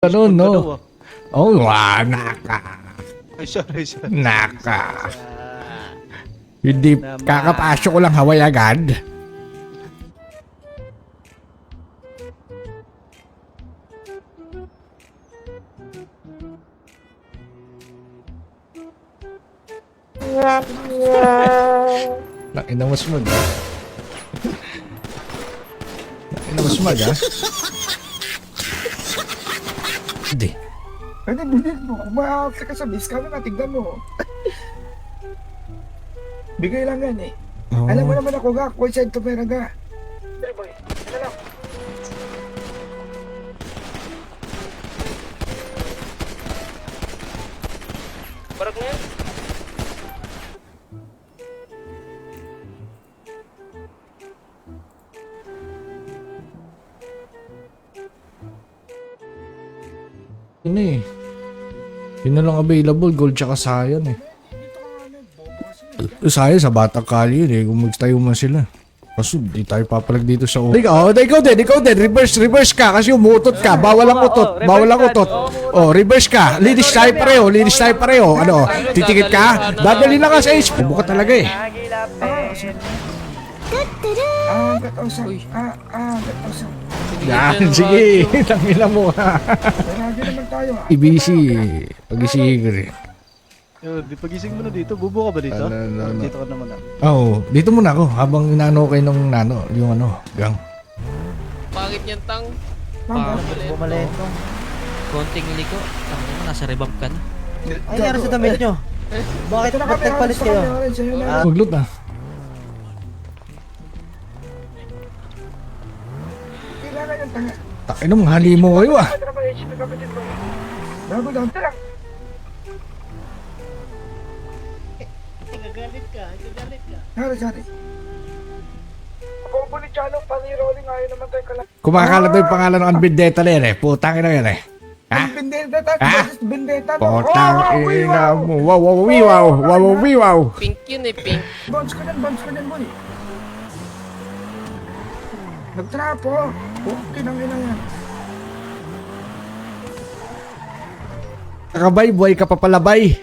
Ganun, no? Dalawa. Oh, naka. Ay, sorry. Naka. Hindi, kakapasok ko lang haway agad. Nakina mo smag, ha? Nakina mo smag, ha? Hindi. Ano, bilhin mo. Kung makakaksa ka sa miss kami, tignan mo. Bigay lang yan eh. Oo. Alam mo naman ako ga, kung saan ito pera ga. Pero boy, ano lang. Barag na yan. Yun eh. Yun na lang available, gold tsaka sayan eh. Dito ka nga ano, bobo kasi. Sayan sa Batang Kali yun eh, kung magtayo man sila. Kaso di tayo papalag dito sa ulo. Ikaw din, reverse ka kasi umuutot ka, bawal ang utot, bawal ang utot. Oh, reverse ka, linis tayo pareho, ano, titikit ka, dadali na ka sa HP. Buka talaga eh. Gatosan. Gatosan. Yan, sige, tangina mo ha. Marami naman tayo ah. Ibisi, pag-isig rin. Yo, di pagising mo na dito. Bubo ka ba dito? Ano. Dito ka naman ah. Oo, dito muna ako habang inaano kayo nung nano, yung ano, gang. Pangit yan, tang. Bumalento. Konting liko. Tangin mo, nasa revamp ka na. Ay, Ay, sa damit nyo. Bakit Ito na kami, nagpalit sa kayo? kami, orange, sa'yo na. Maglut na. Kailangan yung tanga. Takin mo, hali mo kayo ah. Ano naman HP kapatid mo? Bago daw, tara. Sorry. Ako po ni Chano, pang-rolling ayaw naman tayo kalang. Kumakalat yung pangalan ng Vendetta na yan eh. Putang ina yan eh. Ha? Bendeta, Ha? Bendeta. Putang ina mo. Wow. Pink yun eh, pink. Bounce ko dyan, boy. Nagtrapo. Okay nang ina yan. Kakabay, buhay ka papalabay.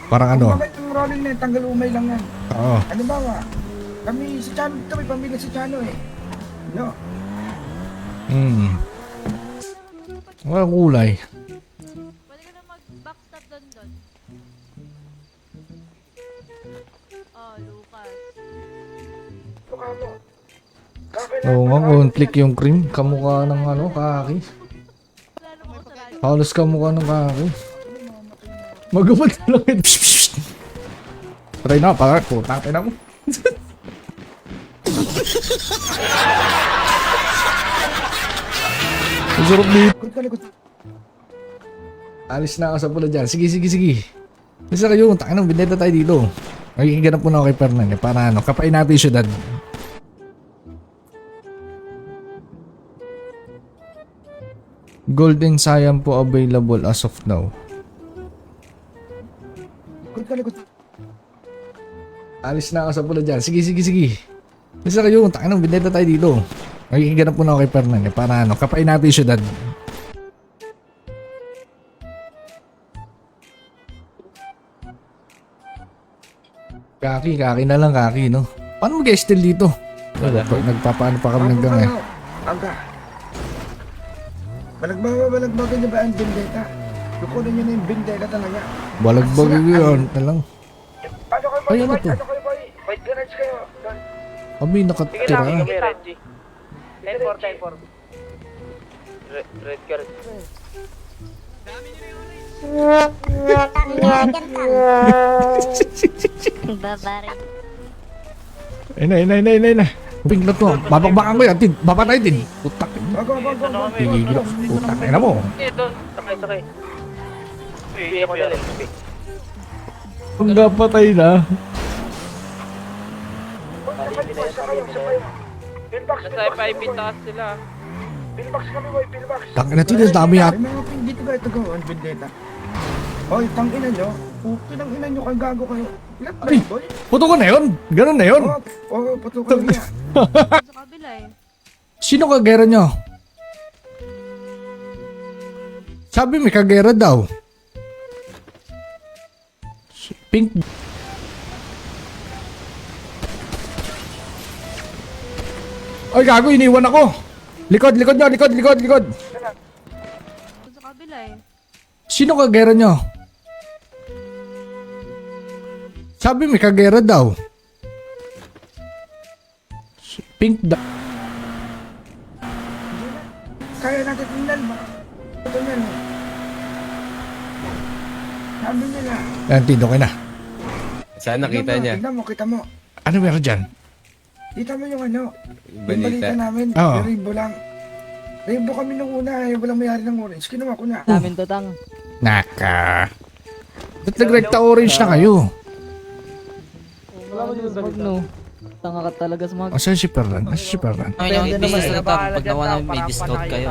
Parang ano? Bakit yung rolling na yan, tanggal umay lang yan. Oo. Ano ba nga? Kami si Chano, ito may pamilya si Chano eh. No. Walang kulay. Pwede ka na mag-backstop doon. Oh, Lucas. Mukha mo. Oo nga, conflict yung cream. Kamukha ng ano, kaki. Plano mo ko sa radyo. Halos kamukha ng kaki. Magubad ka lang yun. Psh, psh. Try na, parang putang ina mo. Ang sarap dito. Likod. Alis na ako sa pula dyan. Sige. Isa kayo, takin ng bindeta tayo dito. Nakikiganap po na ako kay Fernan eh. Para ano, kapain natin yung syudad. Golden Cyan po available as of now. Likod. Alis na ako sa pula dyan. Sige. Isa kayo, takin ng bindeta tayo dito. Nakikiganap po na ako kay Fernan eh. Para ano, kapain natin yung syudad. Kaki na lang kaki, no? Paano mag-steal dito? Nagpapaano pa kami ng gang eh. Aga. Balagbagan niyo ba ang Bendeta? Lukunin niyo na yung Bendeta talaga. Balagbag yun. Talang. Ano kayo, Ay, ano to? boy? White garage kayo. Doon. Kami nakatira. Reggie. 10-4. Red card. Babari. Ayun na. Ping na to. Babakbakan ko yan. Tin. Babatayin din. Putak. Bago. Gigigil ako. Putak. Ayun na mo. Eh, doon. Sakay. Hindi ako dali. Ang gapatay na. Billbox Nasa 5 taas sila. kami, boy. Billbox. Tangin na to. Dami yan. May mga ping dito ga ito go, ang Bendeta. Hoy, tangina nyo. Okay lang ina nyo kay gago kayo. Ilan ba Ay. boy? Putukan na yun. Ganun na yun. Oo, patukan niya. Sa kabila eh. Sino kagera nyo? Sabi may kagera daw. Pink. Ay, gago, iniwan ako. Likod nyo, likod. Sa kabila eh. Sino kagera nyo? Sabi may kagera daw. Pink da... Kaya natin tingnan ba? Ito yan. Sabi nila. Yan, tindo kayo na. Saan nakita niya? Tignan mo, kita mo. Ano meron dyan? Kita mo yung ano. Yung Balita. balita namin. Oo. Yung rainbow lang. Rainbow kami nung una eh. Walang mayari ng orange. Kinuha ko na. Namin to, tang. Naka. Ba't nag-recta orange na kayo? Wag no. Tanga ka talaga sa mga... Asan si Ferran? Ay, yung business na tang. Pag nawa namin may discount kayo.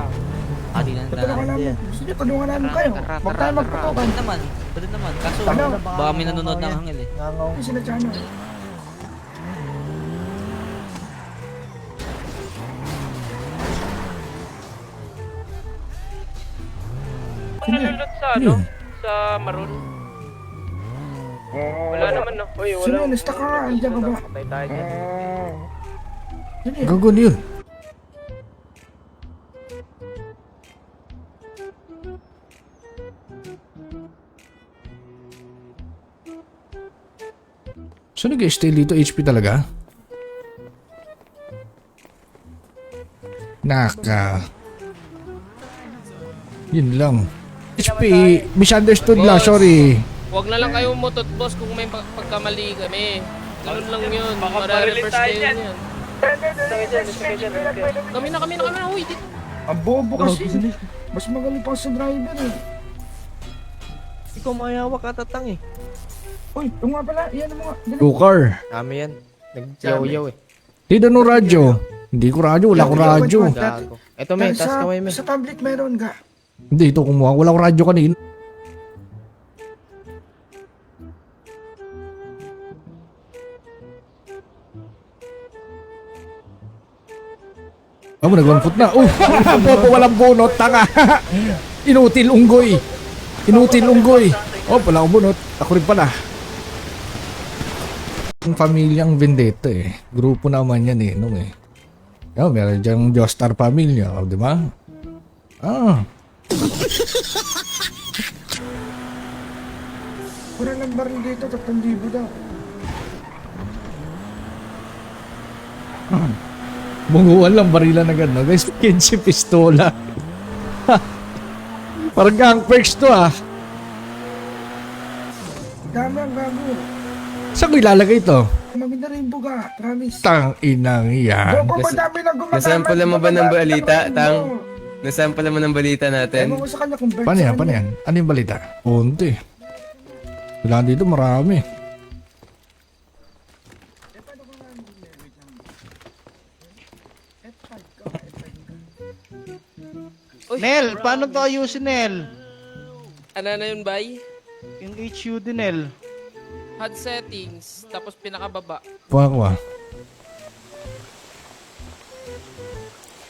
Adi na Tutulungan namin. Gusto niyo, tulungan namin kayo. Huwag tayo magputukan. Pwede naman. Kaso, Ano? baka may nanonood ng hangil eh. Hindi sila Chano. Nalulot sa ano? Sa maroon. Wala naman no. Uy, Sino yun? Stuck ka nga. Andiyan ka ba? Patay tayo dyan. Sino yun? Gago na yun. So nag-stay dito HP talaga? Naka. Yun lang. HP, misunderstood lang, sorry. Huwag na lang kayo umutot, boss, kung may pagkamali kami. Ganun lang yun. Mara-reverse kayo yun. Kami na. Uy, dito. Ang bobo kasi. Mas magaling pa sa driver eh. Ikaw mayawa ka tatang eh. Uy, yung nga pala. Iyan mo nga. Dali. Joker. Kami yan. Nagyaw-yaw eh. Dito no radyo. Hindi ko radyo, wala ko radyo. Gago. Eto may, Dahil taas kamay may. sa tablet meron ka. Hindi, ito kumuha. Wala ko radyo kanina. Oh, nag-1 foot na. Bobo, walang bunot. Tanga. Inutil unggoy. Oh, wala akong bunot. Ako rin pala. Ang pamilyang Vendetta eh. Grupo naman yan eh. Nung eh. Oh, meron dyan Joestar Pamilya. Oh, di ba? Ah. Wala ng baril dito. 3,000 daw. Bunguan lang, barilan agad, no? Guys, 15 pistola. Parang gang perks to, ah. Dami ang gago. Saan ko ilalagay ito? Maganda rainbow ka. Promise. Tang inang yan. Bobo, madami na gumagamit. Nasample mo ba ng balita, Madami Tang? rainbow. Nasample mo ng balita natin? Ewan ko sa kanya kung bird Paano sa yan? kanya. Paano yan? Ano yung balita? Unti. Kailangan dito marami. Nel, paano to ayusin, Nel? Ano na yun, bay? Yung HUD, Nel. HUD settings, tapos pinakababa. Puha ko, ah.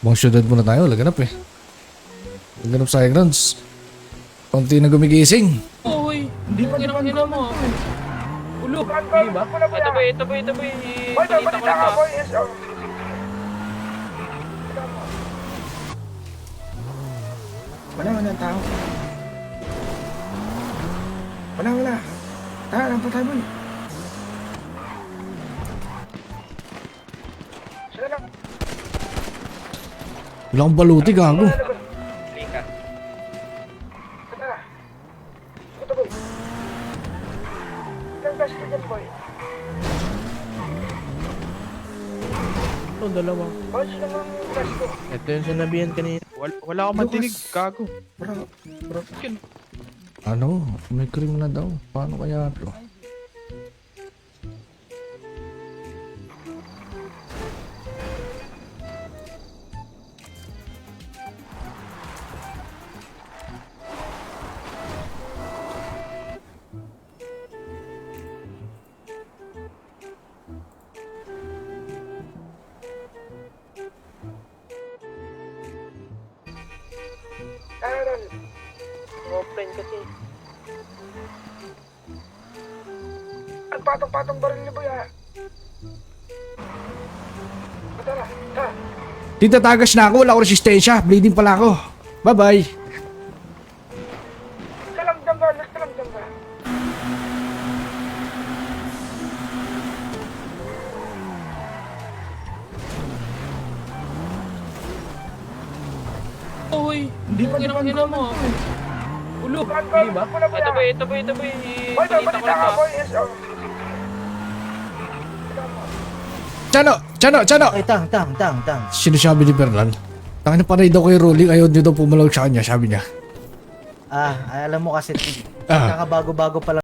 Buong syudad muna tayo. Laganap eh. Laganap sa grounds. Konti na gumigising. Uy, Hindi pa naman kinakina mo. Ulo, Hindi ba? Ito boy. Balita ko na to. Wala ang tao. Wala. Tara, lang pa tayo boy. Wala akong baluti, gago. Lika. Ito boy. Ilang beses ka dyan boy? Ito, dalawa. Boy, sila mga beses ko. Ito yung sinabihan kanina. Wala akong matinig, gago. Bro, Ano? May cream na daw. Paano kaya ito? Aaron. Open kasi. Ang patong-patong baril ni Boy, ha? Tara, ha? Tita, tagas na ako. Wala akong resistensya. Bleeding pala ako. Bye-bye. Kalam dyan ka, last kalam dyan ka. Uy, hindi pa naman mo. Ulo, Hindi ba? Ito boy, ito boy, ito boy. Boy, Balita ko balita lang ka, to. boy. Yes, oh. Chano! Ay, tang. Sinasabi ni Fernan. Tangin na panay daw kay Rolling. Ayaw niyo daw pumalaw sa kanya, sabi niya. Alam mo kasi, Ah. kakabago-bago pa lang